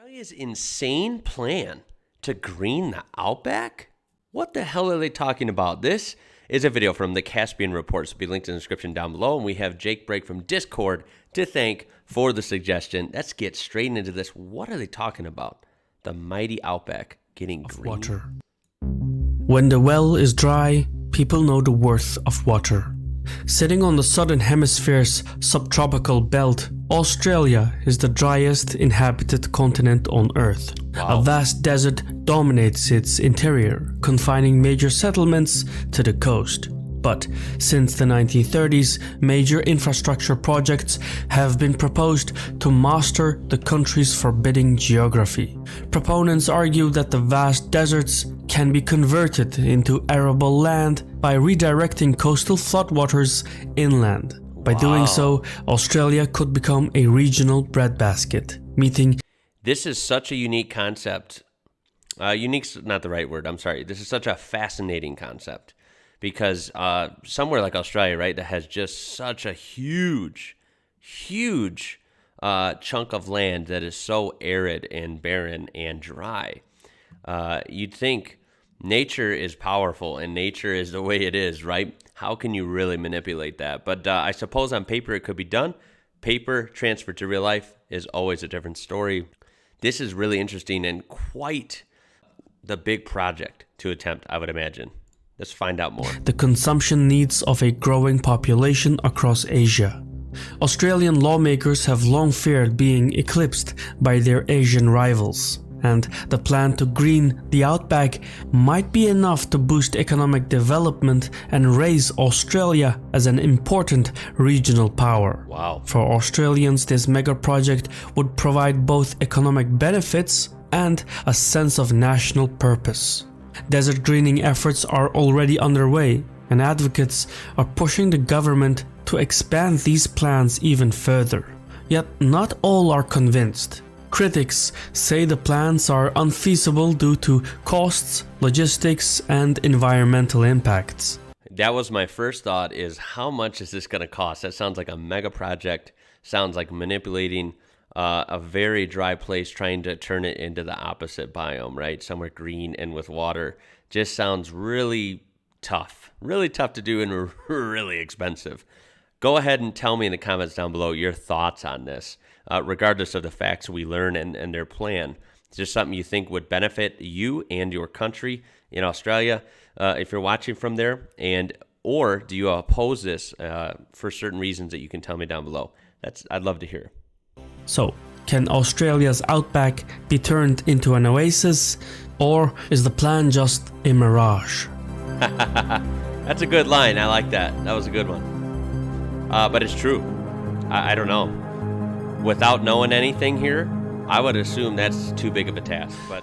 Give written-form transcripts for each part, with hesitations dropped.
Australia's insane plan to green the Outback? What the hell are they talking about? This is a video from the Caspian Reports. It'll be linked in the description down below. And we have Jake Break from Discord to thank for the suggestion. Let's get straight into this. What are they talking about? The mighty Outback getting green. Water. When the well is dry, people know the worth of water. Sitting on the southern hemisphere's subtropical belt, Australia is the driest inhabited continent on Earth. Wow. A vast desert dominates its interior, confining major settlements to the coast. But since the 1930s, major infrastructure projects have been proposed to master the country's forbidding geography. Proponents argue that the vast deserts can be converted into arable land by redirecting coastal floodwaters inland. By doing so, Australia could become a regional breadbasket, meeting... This is such a unique concept. Unique's not the right word, I'm sorry. This is such a fascinating concept. Because somewhere like Australia, right, that has just such a huge chunk of land that is so arid and barren and dry, you'd think nature is powerful and nature is the way it is, right? How can you really manipulate that? But I suppose on paper it could be done. Paper transferred to real life is always a different story. This is really interesting and quite the big project to attempt, I would imagine. Let's find out more. The consumption needs of a growing population across Asia. Australian lawmakers have long feared being eclipsed by their Asian rivals, and the plan to green the Outback might be enough to boost economic development and raise Australia as an important regional power. Wow. For Australians, this mega project would provide both economic benefits and a sense of national purpose. Desert greening efforts are already underway, and advocates are pushing the government to expand these plans even further. Yet not all are convinced. Critics say the plans are unfeasible due to costs, logistics, and environmental impacts. That was my first thought, is how much is this going to cost? That sounds like a mega project, sounds like manipulating a very dry place, trying to turn it into the opposite biome, right? Somewhere green and with water. Just sounds really tough to do and really expensive. Go ahead and tell me in the comments down below your thoughts on this, regardless of the facts we learn and their plan. Is this something you think would benefit you and your country in Australia if you're watching from there? Or do you oppose this for certain reasons that you can tell me down below? I'd love to hear. So, can Australia's Outback be turned into an oasis, or is the plan just a mirage? That's a good line. I like that. That was a good one. But it's true. I don't know. Without knowing anything here, I would assume that's too big of a task. But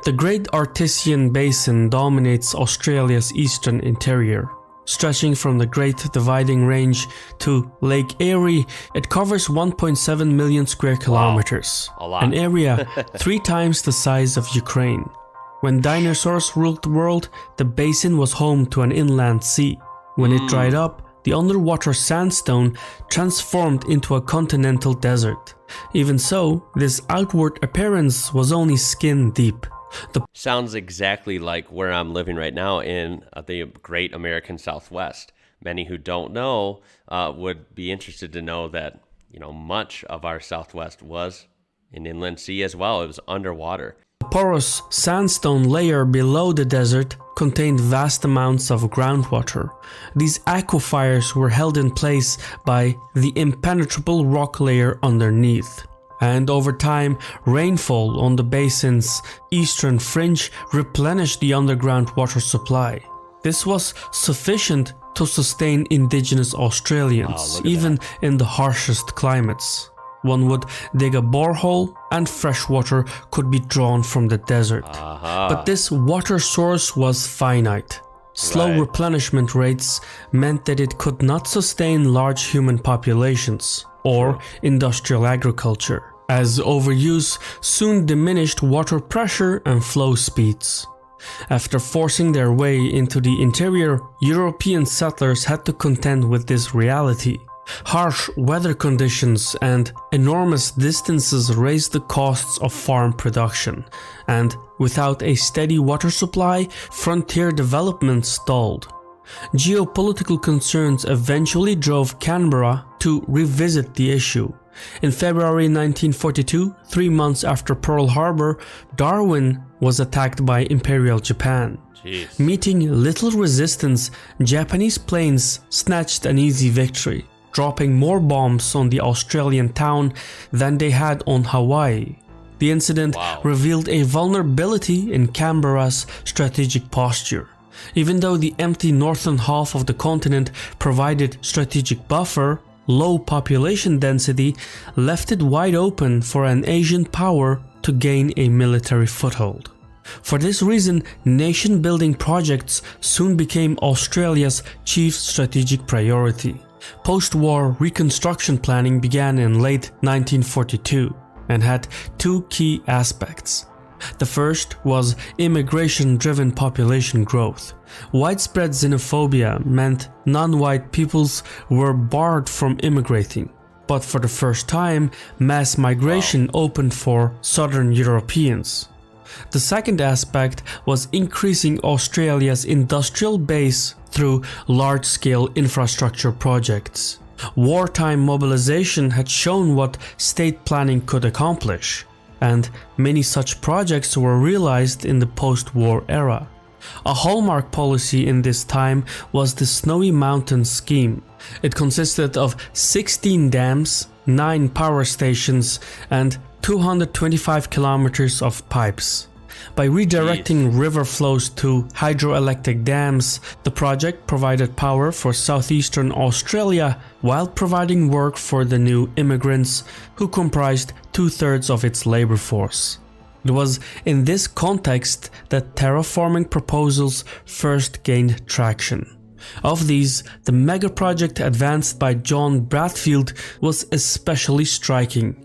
the Great Artesian Basin dominates Australia's eastern interior. Stretching from the Great Dividing Range to Lake Erie, it covers 1.7 million square kilometers, wow. A lot. An area 3 times the size of Ukraine. When dinosaurs ruled the world, the basin was home to an inland sea. When it dried up, the underwater sandstone transformed into a continental desert. Even so, this outward appearance was only skin deep. Sounds exactly like where I'm living right now in the great American Southwest. Many who don't know would be interested to know that, much of our Southwest was an inland sea as well. It was underwater. The porous sandstone layer below the desert contained vast amounts of groundwater. These aquifers were held in place by the impenetrable rock layer underneath. And over time, rainfall on the basin's eastern fringe replenished the underground water supply. This was sufficient to sustain indigenous Australians, even in the harshest climates. One would dig a borehole and fresh water could be drawn from the desert. But this water source was finite. Slow replenishment rates meant that it could not sustain large human populations or industrial agriculture, as overuse soon diminished water pressure and flow speeds. After forcing their way into the interior, European settlers had to contend with this reality. Harsh weather conditions and enormous distances raised the costs of farm production, and without a steady water supply, frontier development stalled. Geopolitical concerns eventually drove Canberra to revisit the issue. In February 1942, 3 months after Pearl Harbor, Darwin was attacked by Imperial Japan. Jeez. Meeting little resistance, Japanese planes snatched an easy victory, dropping more bombs on the Australian town than they had on Hawaii. The incident revealed a vulnerability in Canberra's strategic posture. Even though the empty northern half of the continent provided strategic buffer, low population density left it wide open for an Asian power to gain a military foothold. For this reason, nation-building projects soon became Australia's chief strategic priority. Post-war reconstruction planning began in late 1942 and had two key aspects. The first was immigration-driven population growth. Widespread xenophobia meant non-white peoples were barred from immigrating, but for the first time, mass migration opened for Southern Europeans. The second aspect was increasing Australia's industrial base through large-scale infrastructure projects. Wartime mobilization had shown what state planning could accomplish, and many such projects were realized in the post-war era. A hallmark policy in this time was the Snowy Mountains scheme. It consisted of 16 dams, 9 power stations, and 225 kilometers of pipes. By redirecting river flows to hydroelectric dams, the project provided power for southeastern Australia while providing work for the new immigrants who comprised 2/3 of its labor force. It was in this context that terraforming proposals first gained traction. Of these, the mega project advanced by John Bradfield was especially striking.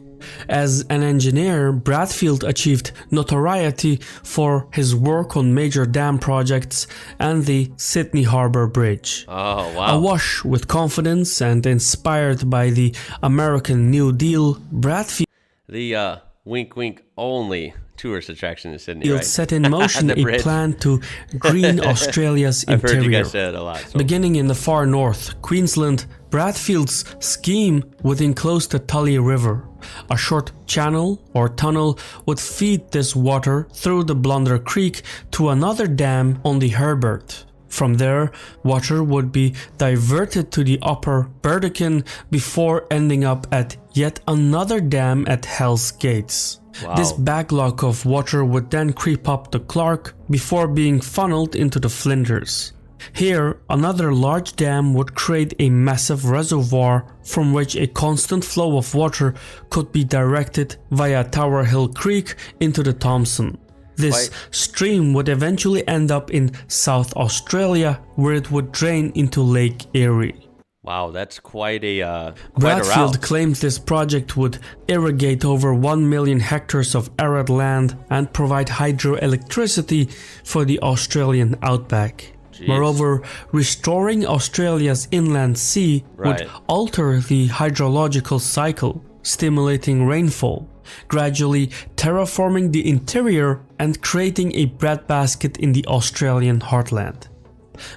As an engineer, Bradfield achieved notoriety for his work on major dam projects and the Sydney Harbour Bridge. Oh, wow. Awash with confidence and inspired by the American New Deal, Bradfield The wink wink only tourist attraction in Sydney, right? set in motion The a bridge. plan to green Australia's I've heard you interior. guys say it a lot. So. Beginning in the far north, Queensland, Bradfield's scheme would enclose the Tully River. A short channel or tunnel would feed this water through the Blunder Creek to another dam on the Herbert. From there, water would be diverted to the upper Burdekin before ending up at yet another dam at Hell's Gates. Wow. This backlog of water would then creep up the Clark before being funneled into the Flinders. Here, another large dam would create a massive reservoir from which a constant flow of water could be directed via Tower Hill Creek into the Thomson. This stream would eventually end up in South Australia, where it would drain into Lake Erie. Wow, that's quite a Bradfield route. claimed this project would irrigate over 1 million hectares of arid land and provide hydroelectricity for the Australian outback. Jeez. Moreover, restoring Australia's inland sea would alter the hydrological cycle, stimulating rainfall, gradually terraforming the interior and creating a breadbasket in the Australian heartland.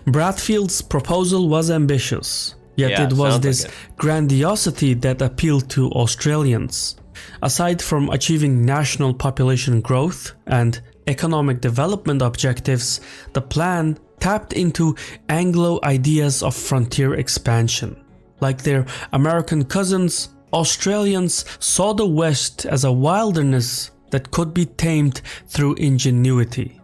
Bradfield's proposal was ambitious, yet it was this grandiosity that appealed to Australians. Aside from achieving national population growth and economic development objectives, the plan tapped into Anglo ideas of frontier expansion. Like their American cousins, Australians saw the West as a wilderness that could be tamed through ingenuity.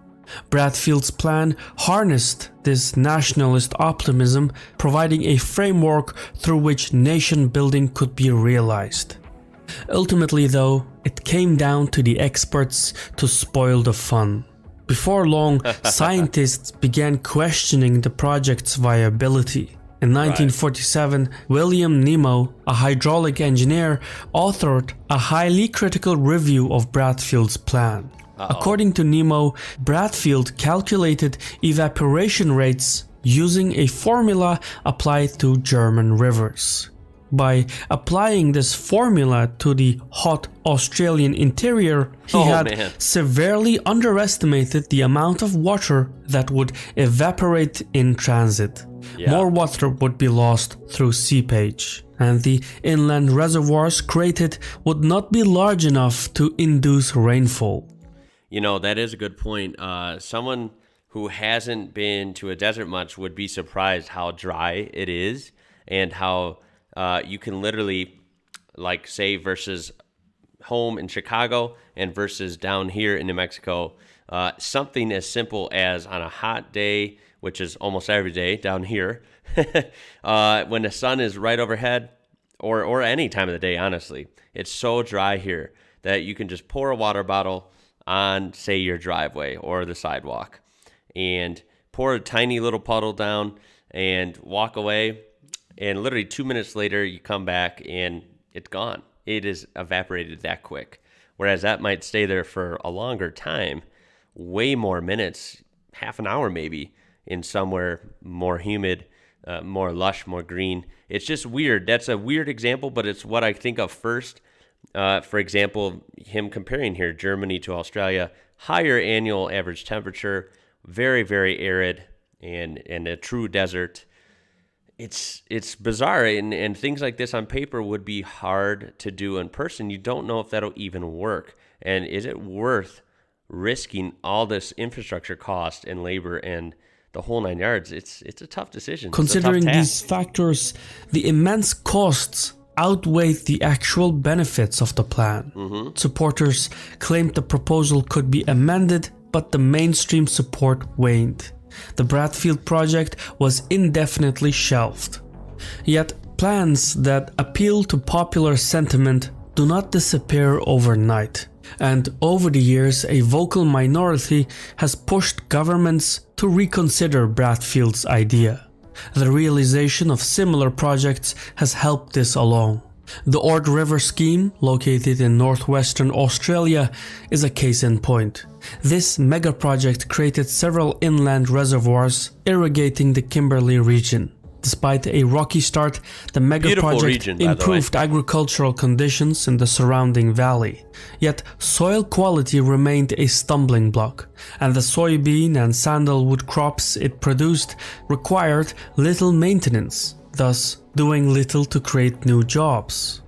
Bradfield's plan harnessed this nationalist optimism, providing a framework through which nation building could be realized. Ultimately, though, it came down to the experts to spoil the fun. Before long, scientists began questioning the project's viability. In 1947, William Nemo, a hydraulic engineer, authored a highly critical review of Bradfield's plan. According to Nemo, Bradfield calculated evaporation rates using a formula applied to German rivers. By applying this formula to the hot Australian interior, he had severely underestimated the amount of water that would evaporate in transit. More water would be lost through seepage, and the inland reservoirs created would not be large enough to induce rainfall. You know, that is a good point. Someone who hasn't been to a desert much would be surprised how dry it is and how you can literally, like, say, versus home in Chicago and versus down here in New Mexico, something as simple as on a hot day, which is almost every day down here, when the sun is right overhead, or any time of the day, honestly, it's so dry here that you can just pour a water bottle on, say, your driveway or the sidewalk and pour a tiny little puddle down and walk away. And literally 2 minutes later, you come back and it's gone. It is evaporated that quick. Whereas that might stay there for a longer time, way more minutes, half an hour maybe, in somewhere more humid, more lush, more green. It's just weird. That's a weird example, but it's what I think of first. For example, him comparing here Germany to Australia, higher annual average temperature, very, very arid, and a true desert. It's bizarre, and things like this on paper would be hard to do in person. You don't know if that'll even work. And is it worth risking all this infrastructure cost and labor and the whole 9 yards? It's a tough decision. Considering these factors, the immense costs outweighed the actual benefits of the plan. Supporters claimed the proposal could be amended, but the mainstream support waned. The Bradfield project was indefinitely shelved. Yet plans that appeal to popular sentiment do not disappear overnight. And over the years, a vocal minority has pushed governments to reconsider Bradfield's idea. The realization of similar projects has helped this along. The Ord River scheme, located in northwestern Australia, is a case in point. This mega project created several inland reservoirs irrigating the Kimberley region. Despite a rocky start, the mega project improved agricultural conditions in the surrounding valley. Yet soil quality remained a stumbling block, and the soybean and sandalwood crops it produced required little maintenance, thus doing little to create new jobs.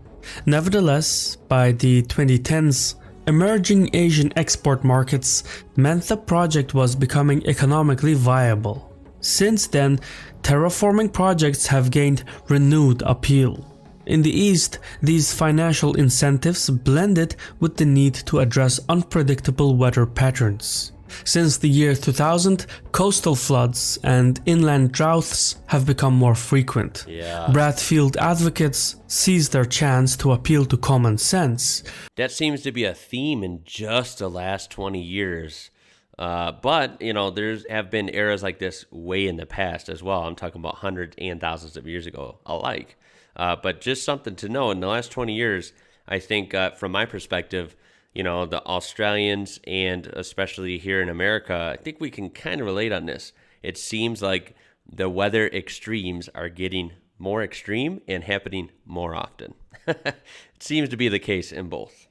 Nevertheless, by the 2010s, emerging Asian export markets meant the project was becoming economically viable. Since then, terraforming projects have gained renewed appeal. In the East, these financial incentives blended with the need to address unpredictable weather patterns. Since the year 2000, coastal floods and inland droughts have become more frequent. Bradfield advocates seized their chance to appeal to common sense. That seems to be a theme in just the last 20 years. But, you know, there's have been eras like this way in the past as well. I'm talking about hundreds and thousands of years ago alike. But just something to know, in the last 20 years, I think from my perspective, you know, the Australians and especially here in America, I think we can kind of relate on this. It seems like the weather extremes are getting more extreme and happening more often. It seems to be the case in both.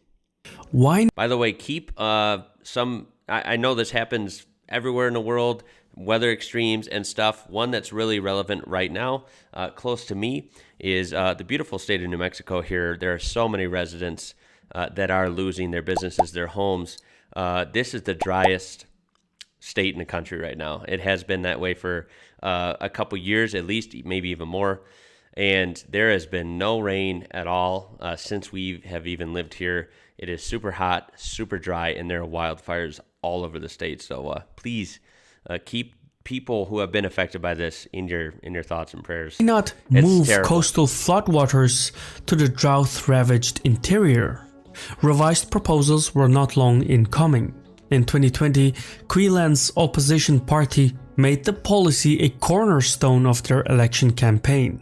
Why? By the way, keep I know this happens everywhere in the world, weather extremes and stuff. One that's really relevant right now, close to me, is the beautiful state of New Mexico here. There are so many residents that are losing their businesses, their homes. This is the driest state in the country right now. It has been that way for a couple years, at least, maybe even more. And there has been no rain at all since we have even lived here. It is super hot, super dry, and there are wildfires all over the state. So please keep people who have been affected by this in your thoughts and prayers. Why not move coastal floodwaters to the drought-ravaged interior? Revised proposals were not long in coming. In 2020, Queensland's opposition party made the policy a cornerstone of their election campaign.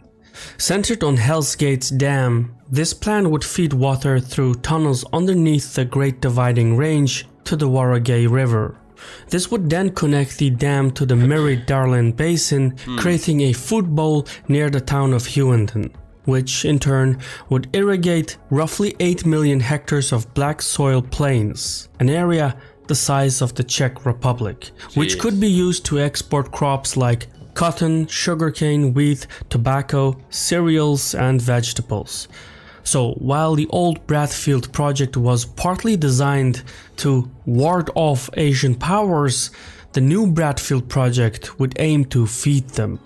Centered on Hell's Gates Dam, this plan would feed water through tunnels underneath the Great Dividing Range to the Warragay River. This would then connect the dam to the Murray-Darling Basin, creating a food bowl near the town of Hughenden. which in turn would irrigate roughly 8 million hectares of black soil plains, an area the size of the Czech Republic, which could be used to export crops like cotton, sugarcane, wheat, tobacco, cereals, and vegetables. So while the old Bradfield project was partly designed to ward off Asian powers, the new Bradfield project would aim to feed them.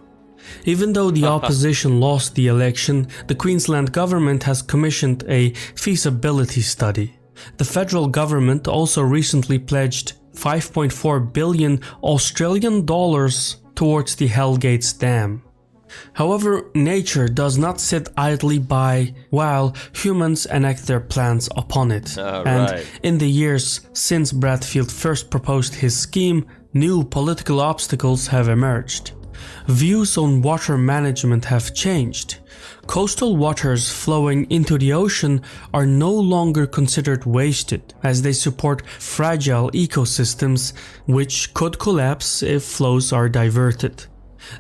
Even though the opposition lost the election, the Queensland government has commissioned a feasibility study. The federal government also recently pledged 5.4 billion Australian dollars towards the Hellgates Dam. However, nature does not sit idly by while humans enact their plans upon it. And in the years since Bradfield first proposed his scheme, new political obstacles have emerged. Views on water management have changed. Coastal waters flowing into the ocean are no longer considered wasted, as they support fragile ecosystems which could collapse if flows are diverted.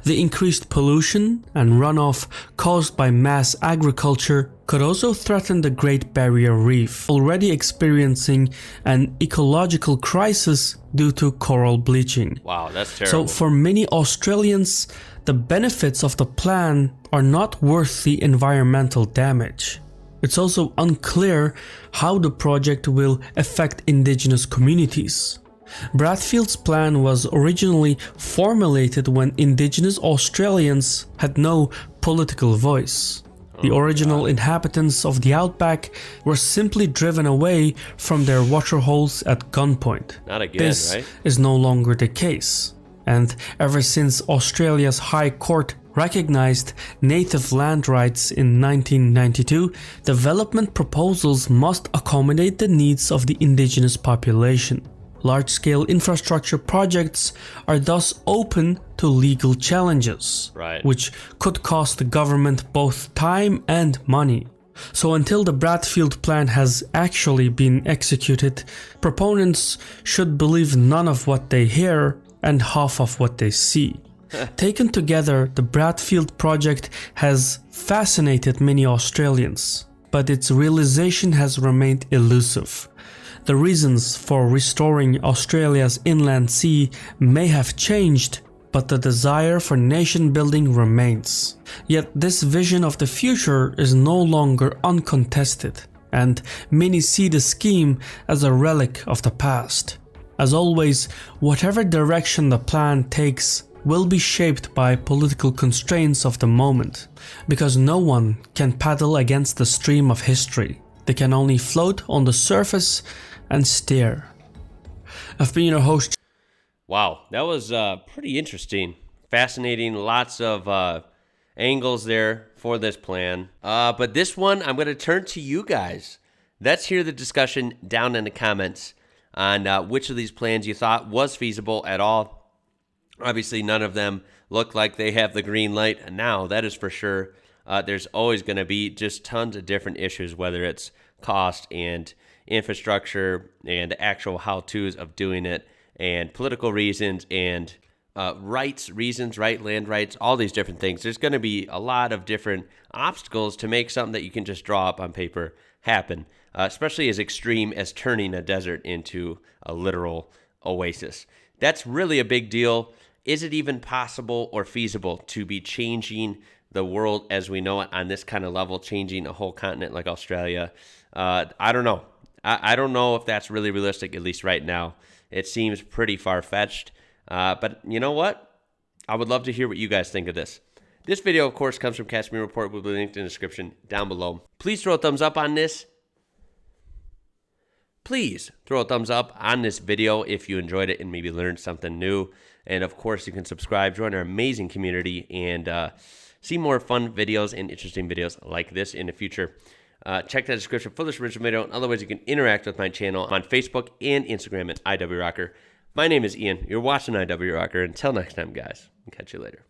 The increased pollution and runoff caused by mass agriculture could also threaten the Great Barrier Reef, already experiencing an ecological crisis due to coral bleaching. Wow, that's terrible. So for many Australians, the benefits of the plan are not worth the environmental damage. It's also unclear how the project will affect Indigenous communities. Bradfield's plan was originally formulated when Indigenous Australians had no political voice. The original inhabitants of the Outback were simply driven away from their waterholes at gunpoint. Not again, this right? is no longer the case. And ever since Australia's High Court recognized native land rights in 1992, development proposals must accommodate the needs of the Indigenous population. Large-scale infrastructure projects are thus open to legal challenges, which could cost the government both time and money. So until the Bradfield plan has actually been executed, proponents should believe none of what they hear and half of what they see. Taken together, the Bradfield project has fascinated many Australians, but its realization has remained elusive. The reasons for restoring Australia's inland sea may have changed, but the desire for nation building remains. Yet this vision of the future is no longer uncontested, and many see the scheme as a relic of the past. As always, whatever direction the plan takes will be shaped by political constraints of the moment, because no one can paddle against the stream of history. They can only float on the surface and steer. I've been your host. Wow, that was pretty interesting. Fascinating, lots of angles there for this plan. But this one, I'm going to turn to you guys. Let's hear the discussion down in the comments on which of these plans you thought was feasible at all. Obviously, none of them look like they have the green light now, that is for sure. There's always going to be just tons of different issues, whether it's cost and infrastructure and actual how-tos of doing it, and political reasons and reasons, land rights, all these different things. There's going to be a lot of different obstacles to make something that you can just draw up on paper happen, especially as extreme as turning a desert into a literal oasis. That's really a big deal. Is it even possible or feasible to be changing the world as we know it on this kind of level, changing a whole continent like Australia? I don't know. I don't know if that's really realistic, at least right now. It seems pretty far-fetched. But you know what? I would love to hear what you guys think of this. This video, of course, comes from Kashmir Report. Will be linked in the description down below. Please throw a thumbs up on this. Please throw a thumbs up on this video if you enjoyed it and maybe learned something new. And of course, you can subscribe, join our amazing community, and see more fun videos and interesting videos like this in the future. Check the description for this original video and other ways you can interact with my channel on Facebook and Instagram at IWrocker. My name is Ian. You're watching IWrocker. Until next time, guys. I'll catch you later.